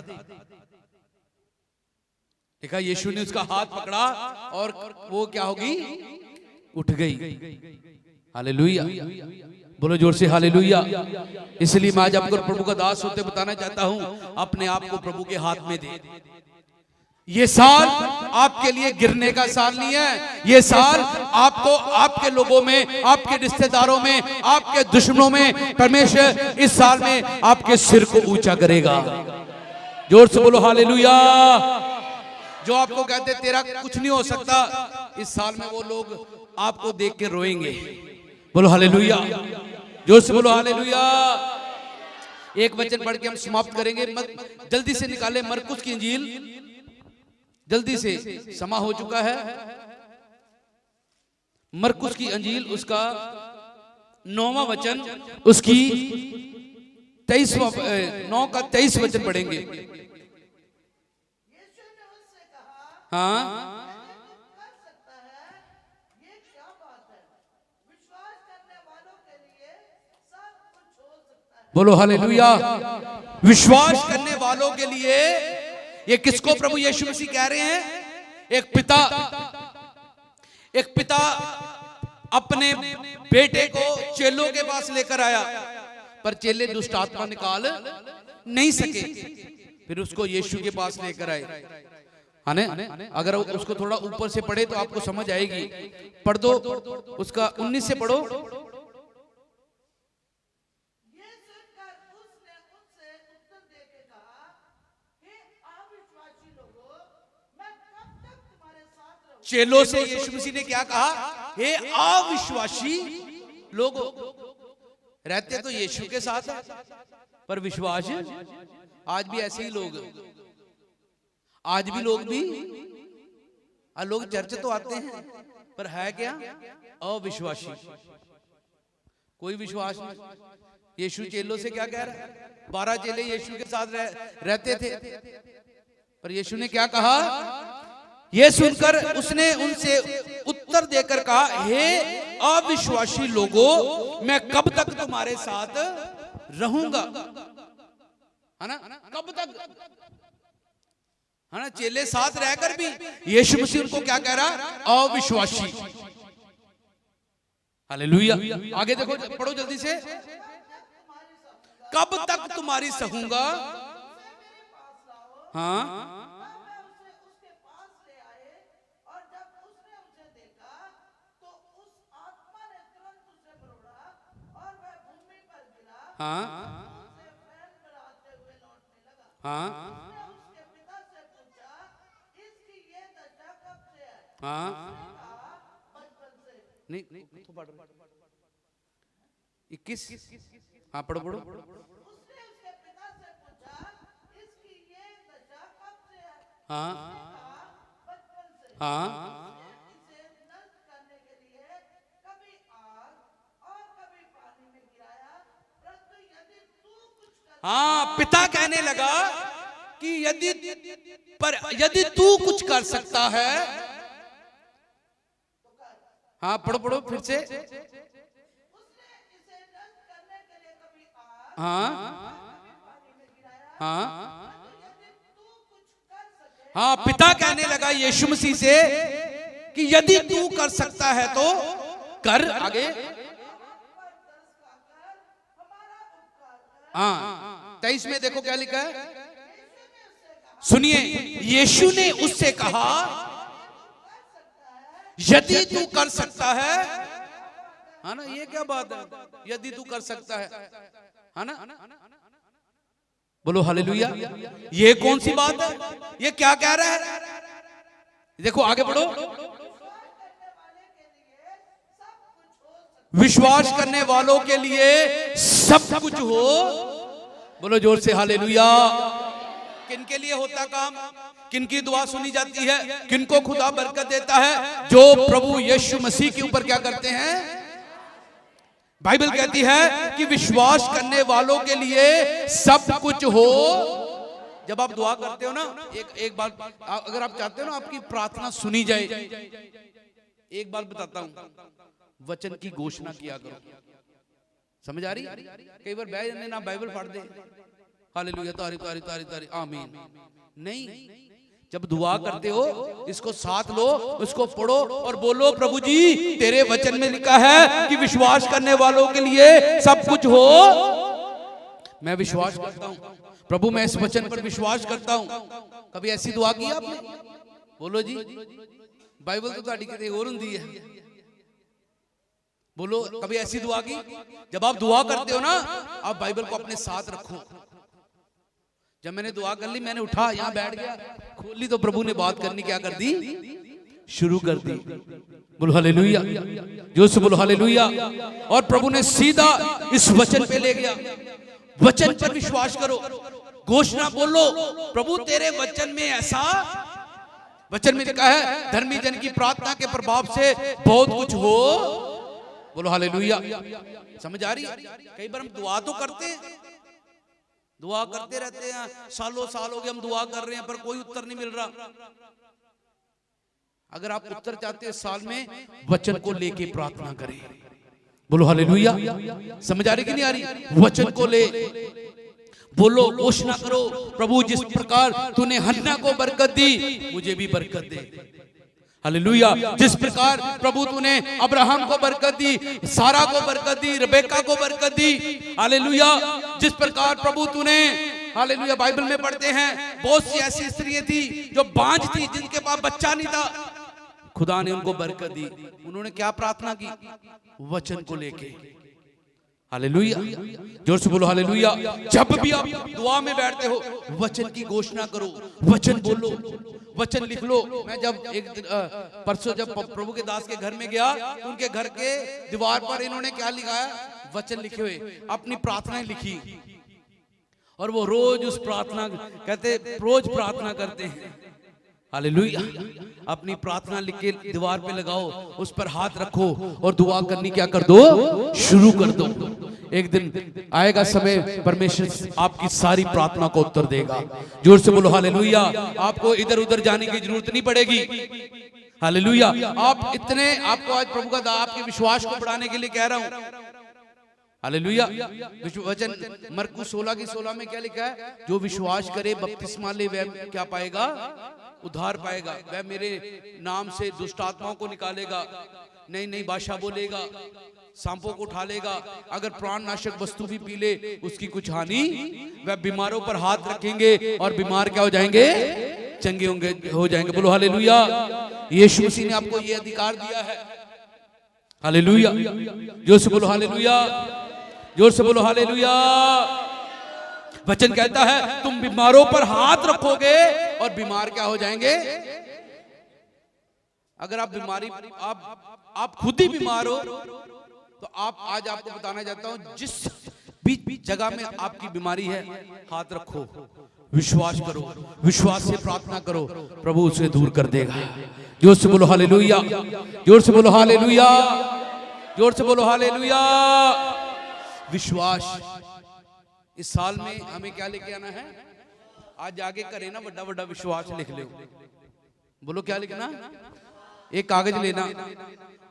देखा, यीशु ने उसका हाथ पकड़ा और वो क्या होगी? उठ गई। हालेलुया, बोलो जोर से हालेलुया। इसलिए मैं आज आपको प्रभु का दास होते बताना चाहता हूं, अपने आप को प्रभु के हाथ में दे। ये साल आपके लिए गिरने का साल नहीं है। ये साल आपको, आपके लोगों में, आपके रिश्तेदारों में, आपके दुश्मनों में परमेश्वर इस साल में आपके सिर को ऊंचा करेगा। जोर से बोलो हालेलुया। जो आपको कहते तेरा कुछ नहीं हो सकता, इस साल में वो लोग आपको देख के रोएंगे। बोलो हालेलुया, जोर से बोलो हालेलुया। एक वचन पढ़ के हम समाप्त करेंगे। जल्दी से निकाले मरकुस की इंजील, जल्दी से, समा हो चुका है। मरकुस की इंजील, उसका 9वां वचन, उसकी 9 का 23 वचन पढ़ेंगे। हाँ, बोलो हालेलुया। विश्वास करने वालों के लिए, ये किसको प्रभु यीशु मसीह कह रहे हैं? एक पिता अपने बेटे को चेलों के पास लेकर आया, पर चेले दुष्ट आत्मा निकाल नहीं सके। फिर उसको यीशु के पास लेकर आए। अगर उसको थोड़ा ऊपर से पढ़े तो आपको समझ आएगी। पढ़ दो, उसका 19 से पढ़ो। चेलों से यीशु मसीह ने क्या कहा? हे अविश्वासी लोगों। रहते तो यीशु के साथ है, पर विश्वास, आज भी ऐसे ही लोग, आज भी लोग चर्च तो आते हैं, पर है क्या? अविश्वासी। कोई विश्वास नहीं। यीशु चेलों से क्या कह रहा है? 12 चेले यीशु के साथ रहते थे, पर यीशु ने क्या कहा? ये सुनकर उसने उनसे उत्तर देकर कहा, हे अविश्वासी लोगों, मैं कब तक तुम्हारे साथ रहूंगा? है ना, कब तक? है ना, चेले साथ रहकर भी यीशु मसीह उनको क्या कह रहा? अविश्वासी। हालेलुया। आगे देखो, पढ़ो जल्दी से। कब तक तुम्हारी सहूंगा? हाँ, हाँ, हाँ, हाँ, नहीं, 21, हाँ, पढ़ो पढ़ो। हाँ, हाँ, हाँ, पिता कहने लगा कि यदि तू कुछ कर सकता है। हाँ, पढ़ो पढ़ो फिर से। हाँ, हाँ, हाँ, पिता कहने लगा यीशु मसीह से कि यदि तू कर सकता है तो कर। आगे, हाँ, 23 में देखो क्या लिखा है। सुनिए, यीशु ने उससे कहा, यदि तू कर सकता है ना, ये क्या बात है? यदि तू कर सकता है ना? बोलो हालेलुया। ये कौन सी बात है? ये क्या कह रहा है? देखो आगे बढ़ो। विश्वास करने वालों के लिए सब कुछ हो। बोलो जोर से हालेलुया। किन के लिए होता काम? किन की दुआ सुनी जाती है? किनको खुदा बरकत देता है? जो प्रभु यीशु मसीह के ऊपर क्या करते हैं? बाइबल कहती है कि विश्वास करने वालों के लिए सब कुछ हो। जब आप दुआ करते हो ना, एक बात, अगर आप चाहते हो ना आपकी प्रार्थना सुनी जाए, एक बात बताता हूं, वचन की घोषणा किया करो। समझ आ रही? कई बार बैठ ना बाइबल पढ़ दे, हालेलुया तारी तारी तारी तारी आमीन। नहीं, जब दुआ करते हो इसको साथ लो, उसको पढ़ो और बोलो, प्रभु जी तेरे वचन में लिखा है कि विश्वास करने वालों के लिए सब कुछ हो। मैं विश्वास करता हूं प्रभु, मैं इस वचन पर विश्वास करता हूं। कभी ऐसी दुआ की आपने? बोलो जी, बाइबल तो ताड़ी किते और हुंदी है। बोलो, कभी ऐसी दुआ की? जब आप दुआ करते हो ना, आप बाइबल को अपने साथ रखो। जब मैंने दुआ कर ली, मैंने उठा, यहां बैठ गया, खोल ली, तो प्रभु ने बात करनी क्या कर दी? शुरू कर दी। बोलो हालेलुया, जो से बोलो हालेलुया। और प्रभु ने सीधा इस वचन पे ले गया। वचन पर विश्वास करो, घोषणा बोलो, प्रभु तेरे वचन में ऐसा, वचन में लिखा है धर्मी जन की प्रार्थना के प्रभाव से बहुत कुछ हो। बोलो हालेलुया। समझ आ रही? कई बार हम दुआ तो करते हैं, दुआ करते रहते हैं, सालों साल हो गए हम दुआ कर रहे हैं, पर कोई उत्तर नहीं मिल रहा। अगर आप उत्तर चाहते हैं साल में, वचन को लेके प्रार्थना करें। बोलो हालेलुया। समझ आ रही कि नहीं आ रही? वचन को ले बोलो, घोषणा करो, प्रभु जिस प्रकार तूने हन्ना को बरकत दी, मुझे भी बरकत दे। हालेलुया। जिस प्रकार प्रभु तूने अब्राहम को बरकत दी, सारा को बरकत दी, रेबेका को बरकत दी। हालेलुया। जिस प्रकार प्रभु तूने, हालेलुया, बाइबल में पढ़ते हैं बहुत सी ऐसी स्त्रियां थी जो बांझ थी, जिनके पास बच्चा नहीं था, खुदा ने उनको बरकत दी। उन्होंने क्या प्रार्थना की? वचन को लेके। हालेलुया, जोर से बोलो हालेलुया। जब भी आप दुआ में बैठते हो, वचन की घोषणा करो, वचन बोलो, वचन लिख लो। मैं जब एक परसों जब प्रभु के दास के घर में गया, तो उनके घर के दीवार पर इन्होंने क्या लिखा है? वचन लिखे हुए, अपनी प्रार्थनाएं लिखी, और वो रोज उस प्रार्थना, कहते रोज प्रार्थना करते हैं। हालेलुया। अपनी प्रार्थना लिख के दीवार पे लगाओ, उस पर हाथ रखो और दुआ करनी क्या कर दो? शुरू कर दो। एक दिन आएगा समय, परमेश्वर आपकी सारी प्रार्थना को उत्तर देगा। जोर से बोलो हालेलुया। आपको इधर उधर जाने की जरूरत नहीं पड़ेगी। हालेलुया। आप इतने, आपको आज प्रभु का आपके विश्वास को बढ़ाने के लिए कह रहा हूं। हालेलुया। वचन मरकुस 16:16 में क्या लिखा है? जो विश्वास करे, बपतिस्मा ले, वह क्या पाएगा? उद्धार पाएगा। वह मेरे नाम से दुष्ट आत्माओं को निकालेगा, नई नई भाषा बोलेगा, सांपों को उठा लेगा, अगर प्राण नाशक वस्तु भी पी ले उसकी कुछ हानि। वह बीमारों पर हाथ रखेंगे और बीमार क्या हो जाएंगे? चंगे होंगे, हो जाएंगे। बोलो हालेलुया। यीशु मसीह ने आपको यह अधिकार दिया है। हालेलुया। जोर से बोलो हालेलुया, जोर से बोलो हालेलुया। वचन कहता है तुम बीमारों पर हाथ रखोगे और बीमार क्या हो जाएंगे? अगर आप बीमारी, आप खुद ही बीमार हो, तो आप, आज आपको बताना चाहता हूं, जिस भी जगह में आपकी बीमारी है, हाथ रखो, विश्वास करो, विश्वास से प्रार्थना करो, प्रभु उसे दूर कर देगा। जोर से बोलो हालेलुया, जोर से बोलो हालेलुया, जोर से बोलो हालेलुया। विश्वास। इस साल में हमें क्या लेके आना है? आज आगे करे ना, बड़ा बड़ा विश्वास लिख ले। बोलो क्या लिखना? एक कागज लेना,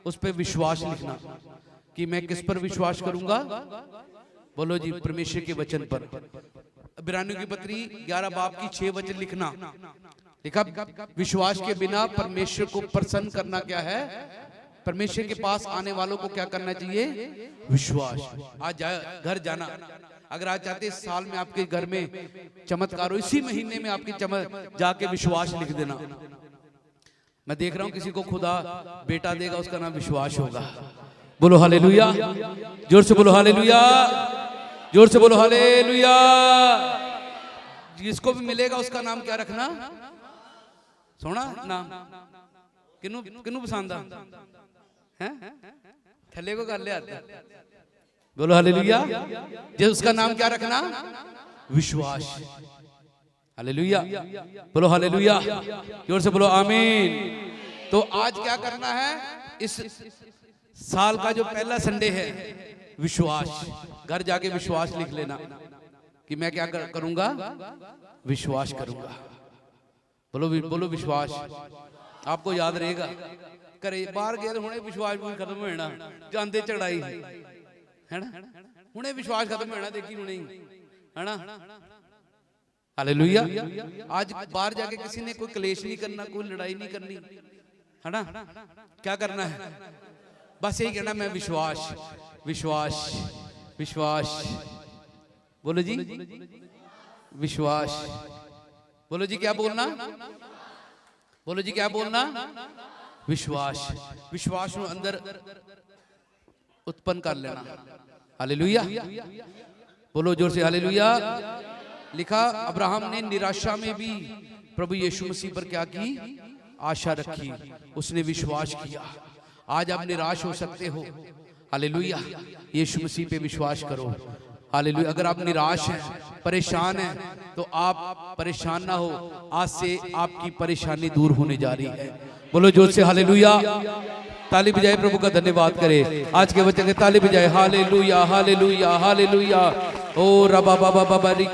उस पर विश्वास लिखना कि मैं किस पर विश्वास करूंगा? बोलो जी, परमेश्वर के वचन पर। इब्रानियों की पत्री 11 बाब की 6 वचन लिखना। लिखा, विश्वास के बिना परमेश्वर को प्रसन्न करना क्या है? परमेश्वर के पास आने वालों को क्या करना चाहिए? विश्वास। आज घर जाना, अगर आज चाहते इस साल में आपके घर में चमत्कार हो, इसी महीने में आपकी जाके विश्वास लिख देना। मैं देख रहा हूं किसी को खुदा बेटा देगा, उसका नाम विश्वास होगा। बोलो हालेलुया, जोर से बोलो हालेलुया, जोर से बोलो हालेलुया। जिसको भी मिलेगा उसका नाम क्या रखना? सोना नाम। किन्नू किन्नू पसंद है? थले को कर ले आता। बोलो हालेलुया। जो उसका नाम क्या रखना? विश्वास। हालेलुया, बोलो हालेलुया, जोर से बोलो आमीन। तो आज क्या करना है? इस साल का जो पहला संडे है, विश्वास। घर जाके विश्वास लिख लेना कि मैं क्या करूंगा, विश्वास करूंगा। बोलो बोलो विश्वास। आपको याद रहेगा, करे बाहर गए तो हुणे विश्वास भी खत्म हो जाना, जाते चढ़ाई है ना, हुणे विश्वास खत्म हो जाना, देखी हुणे है ना। हालेलुया। आज बाहर जाके किसी ने कोई क्लेश नहीं करना, कोई लड़ाई नहीं करनी, है ना। क्या करना है, बस यही कहना, मैं विश्वास विश्वास विश्वास। बोलो जी विश्वास। बोलो जी क्या बोलना, बोलो जी क्या बोलना, विश्वास। विश्वास को अंदर उत्पन्न कर लेना। हालेलुया। बोलो जोर से हालेलुया। लिखा, अब्राहम ने निराशा में भी प्रभु यीशु मसीह पर क्या की, आशा रखी, उसने विश्वास किया। आज आप निराश हो सकते हो, हालेलुया, यीशु मसीह पे विश्वास करो। हालेलुया। अगर आप निराश हैं, परेशान हैं, तो आप परेशान ना हो, आज से आपकी परेशानी दूर होने जा रही है। बोलो जोर से हालेलुया। ताली बजाए, प्रभु का धन्यवाद करे। आज के बच्चे के ताली बजाए, हालेलुया हालेलुया हालेलुया। ओ रबा बाबा बाबा री